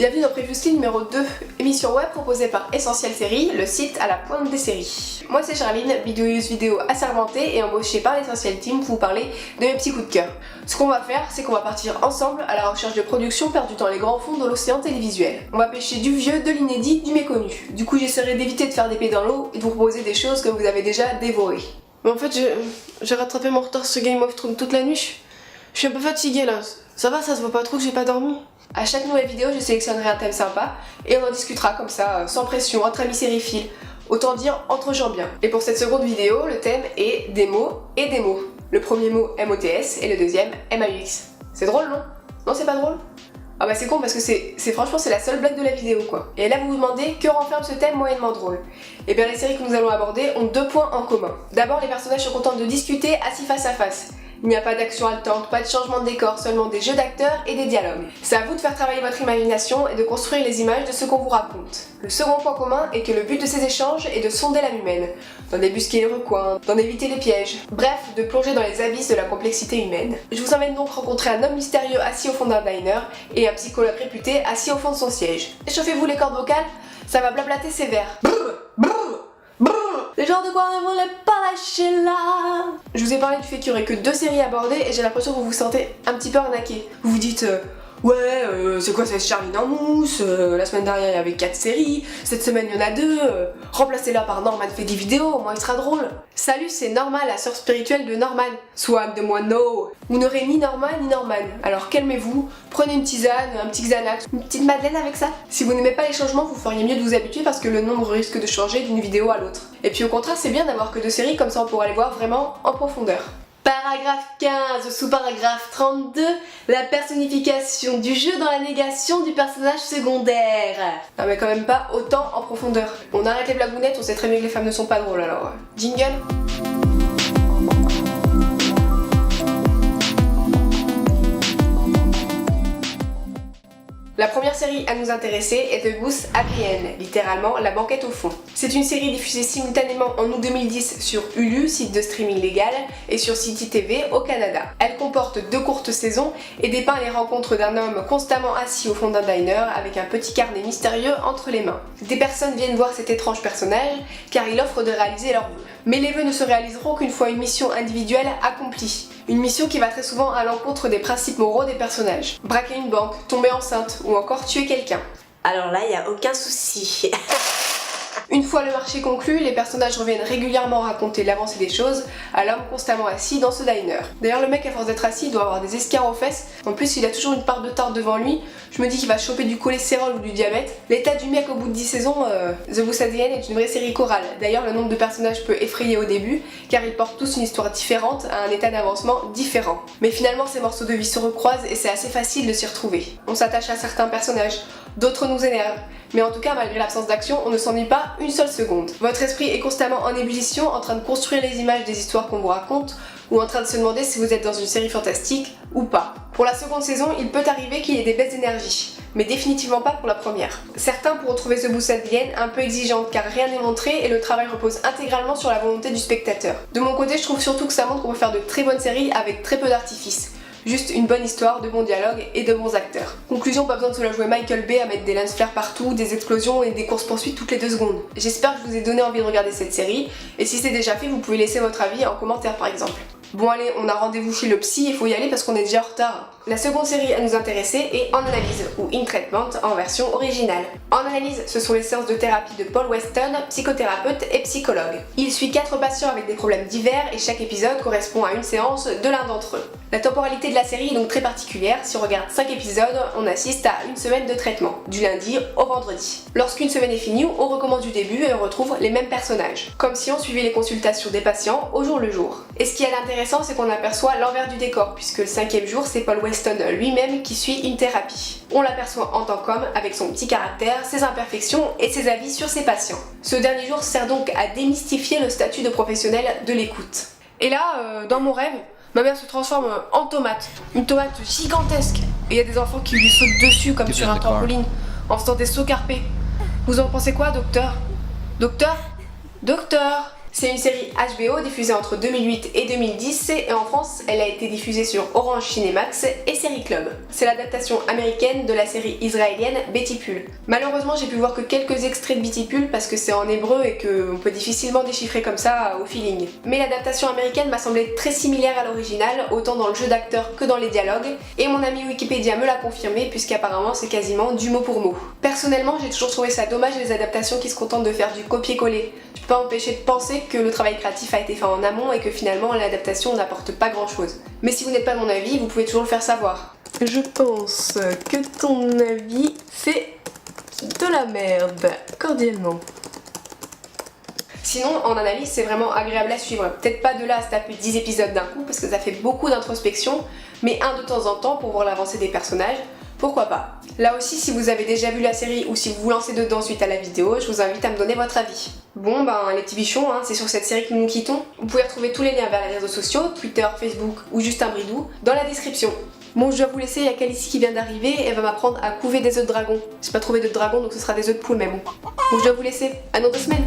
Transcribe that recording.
Bienvenue dans Previously numéro 2, émission web proposée par Essentiel Série, le site à la pointe des séries. Moi c'est Charline, vidéouse vidéo assermentée et embauchée par l'Essentiel Team pour vous parler de mes petits coups de cœur. Ce qu'on va faire, c'est qu'on va partir ensemble à la recherche de productions perdues dans les grands fonds de l'océan télévisuel. On va pêcher du vieux, de l'inédit, du méconnu. Du coup j'essaierai d'éviter de faire des pieds dans l'eau et de vous proposer des choses que vous avez déjà dévorées. Mais en fait j'ai rattrapé mon retard sur Game of Thrones toute la nuit. Je suis un peu fatiguée là. Ça va, ça se voit pas trop que j'ai pas dormi? À chaque nouvelle vidéo, je sélectionnerai un thème sympa et on en discutera comme ça, sans pression, entre amis sériphiles. Autant dire entre gens bien. Et pour cette seconde vidéo, le thème est des mots et des mots. Le premier mot MOTS et le deuxième MAUX. C'est drôle, non? Non, c'est pas drôle? Ah bah c'est con parce que franchement c'est la seule blague de la vidéo quoi. Et là vous vous demandez que renferme ce thème moyennement drôle. Et bien les séries que nous allons aborder ont deux points en commun. D'abord les personnages sont contents de discuter assis face à face. Il n'y a pas d'action haletante, pas de changement de décor, seulement des jeux d'acteurs et des dialogues. C'est à vous de faire travailler votre imagination et de construire les images de ce qu'on vous raconte. Le second point commun est que le but de ces échanges est de sonder l'âme humaine, d'en débusquer les recoins, d'en éviter les pièges, bref, de plonger dans les abysses de la complexité humaine. Je vous emmène donc rencontrer un homme mystérieux assis au fond d'un diner et un psychologue réputé assis au fond de son siège. Échauffez-vous les cordes vocales, ça va blablater sévère. Les genres de quoi on ne voulait pas lâcher là. Je vous ai parlé du fait qu'il y aurait que deux séries abordées et j'ai l'impression que vous vous sentez un petit peu arnaqué. Vous vous dites ouais, c'est quoi cette Charline en mousse, la semaine dernière il y avait 4 séries, cette semaine il y en a 2, remplacez-la par Norman fait des vidéos, au moins il sera drôle. Salut, c'est Norma, la sœur spirituelle de Norman. Soit de moi no. Vous n'aurez ni Norman ni Norman, alors calmez-vous, prenez une tisane, un petit Xanax, une petite madeleine avec ça. Si vous n'aimez pas les changements, vous feriez mieux de vous habituer parce que le nombre risque de changer d'une vidéo à l'autre. Et puis au contraire, c'est bien d'avoir que 2 séries, comme ça on pourra les voir vraiment en profondeur. Paragraphe 15, sous-paragraphe 32, la personnification du jeu dans la négation du personnage secondaire. Non mais quand même pas autant en profondeur. On arrête les blagounettes, on sait très bien que les femmes ne sont pas drôles alors. Jingle. La première série à nous intéresser est The Booth Happy End, littéralement la banquette au fond. C'est une série diffusée simultanément en août 2010 sur Hulu, site de streaming légal, et sur City TV au Canada. Elle comporte 2 courtes saisons et dépeint les rencontres d'un homme constamment assis au fond d'un diner avec un petit carnet mystérieux entre les mains. Des personnes viennent voir cet étrange personnage car il offre de réaliser leurs vœux. Mais les vœux ne se réaliseront qu'une fois une mission individuelle accomplie. Une mission qui va très souvent à l'encontre des principes moraux des personnages. Braquer une banque, tomber enceinte ou encore tuer quelqu'un. Alors là, il n'y a aucun souci. Une fois le marché conclu, les personnages reviennent régulièrement raconter l'avancée des choses à l'homme constamment assis dans ce diner. D'ailleurs le mec à force d'être assis doit avoir des escarres aux fesses, en plus il a toujours une part de tarte devant lui, je me dis qu'il va choper du cholestérol ou du diabète. L'état du mec au bout de 10 saisons, The Booth Happy End est une vraie série chorale. D'ailleurs le nombre de personnages peut effrayer au début, car ils portent tous une histoire différente à un état d'avancement différent. Mais finalement ces morceaux de vie se recroisent et c'est assez facile de s'y retrouver. On s'attache à certains personnages, d'autres nous énervent. Mais en tout cas, malgré l'absence d'action, on ne s'ennuie pas une seule seconde. Votre esprit est constamment en ébullition, en train de construire les images des histoires qu'on vous raconte, ou en train de se demander si vous êtes dans une série fantastique ou pas. Pour la seconde saison, il peut arriver qu'il y ait des baisses d'énergie, mais définitivement pas pour la première. Certains pourront trouver The Booth Happy End un peu exigeante car rien n'est montré et le travail repose intégralement sur la volonté du spectateur. De mon côté, je trouve surtout que ça montre qu'on peut faire de très bonnes séries avec très peu d'artifice. Juste une bonne histoire, de bons dialogues et de bons acteurs. Conclusion, pas besoin de se la jouer Michael Bay à mettre des lance-flares partout, des explosions et des courses-poursuites toutes les 2 secondes. J'espère que je vous ai donné envie de regarder cette série, et si c'est déjà fait, vous pouvez laisser votre avis en commentaire par exemple. Bon allez, on a rendez-vous chez le psy, il faut y aller parce qu'on est déjà en retard. La seconde série à nous intéresser est En Analyse, ou In Treatment en version originale. En Analyse, ce sont les séances de thérapie de Paul Weston, psychothérapeute et psychologue. Il suit 4 patients avec des problèmes divers et chaque épisode correspond à une séance de l'un d'entre eux. La temporalité de la série est donc très particulière, si on regarde 5 épisodes, on assiste à une semaine de traitement, du lundi au vendredi. Lorsqu'une semaine est finie, on recommence du début et on retrouve les mêmes personnages, comme si on suivait les consultations des patients au jour le jour. Et ce qui est intéressant, c'est qu'on aperçoit l'envers du décor, puisque le 5e jour, c'est Paul Weston lui-même qui suit une thérapie. On l'aperçoit en tant qu'homme, avec son petit caractère, ses imperfections et ses avis sur ses patients. Ce dernier jour sert donc à démystifier le statut de professionnel de l'écoute. Et là, dans mon rêve, ma mère se transforme en tomate, une tomate gigantesque. Et il y a des enfants qui lui sautent dessus comme sur un trampoline, en faisant des sauts carpés. Vous en pensez quoi, docteur? Docteur? Docteur? C'est une série HBO diffusée entre 2008 et 2010 et en France, elle a été diffusée sur Orange Cinémax et Série Club. C'est l'adaptation américaine de la série israélienne Betty Bull. Malheureusement, j'ai pu voir que quelques extraits de Betty Bull parce que c'est en hébreu et qu'on peut difficilement déchiffrer comme ça au feeling. Mais l'adaptation américaine m'a semblé très similaire à l'original, autant dans le jeu d'acteur que dans les dialogues, et mon ami Wikipédia me l'a confirmé puisqu'apparemment c'est quasiment du mot pour mot. Personnellement, j'ai toujours trouvé ça dommage les adaptations qui se contentent de faire du copier-coller. Je peux pas empêcher de penser que le travail créatif a été fait en amont et que finalement l'adaptation n'apporte pas grand chose. Mais si vous n'êtes pas de mon avis, vous pouvez toujours le faire savoir. Je pense que ton avis c'est de la merde, cordialement. Sinon, en analyse, c'est vraiment agréable à suivre. Peut-être pas de là à se taper 10 épisodes d'un coup, parce que ça fait beaucoup d'introspection, mais un de temps en temps pour voir l'avancée des personnages, pourquoi pas. Là aussi, si vous avez déjà vu la série ou si vous vous lancez dedans suite à la vidéo, je vous invite à me donner votre avis. Bon les petits bichons, c'est sur cette série que nous nous quittons. Vous pouvez retrouver tous les liens vers les réseaux sociaux, Twitter, Facebook ou juste un bridou, dans la description. Bon, je dois vous laisser, il y a Calicie qui vient d'arriver, elle va m'apprendre à couver des œufs de dragon. J'ai pas trouvé d'œufs de dragon, donc ce sera des œufs de poule, mais bon. Donc je dois vous laisser, à dans 2 semaines.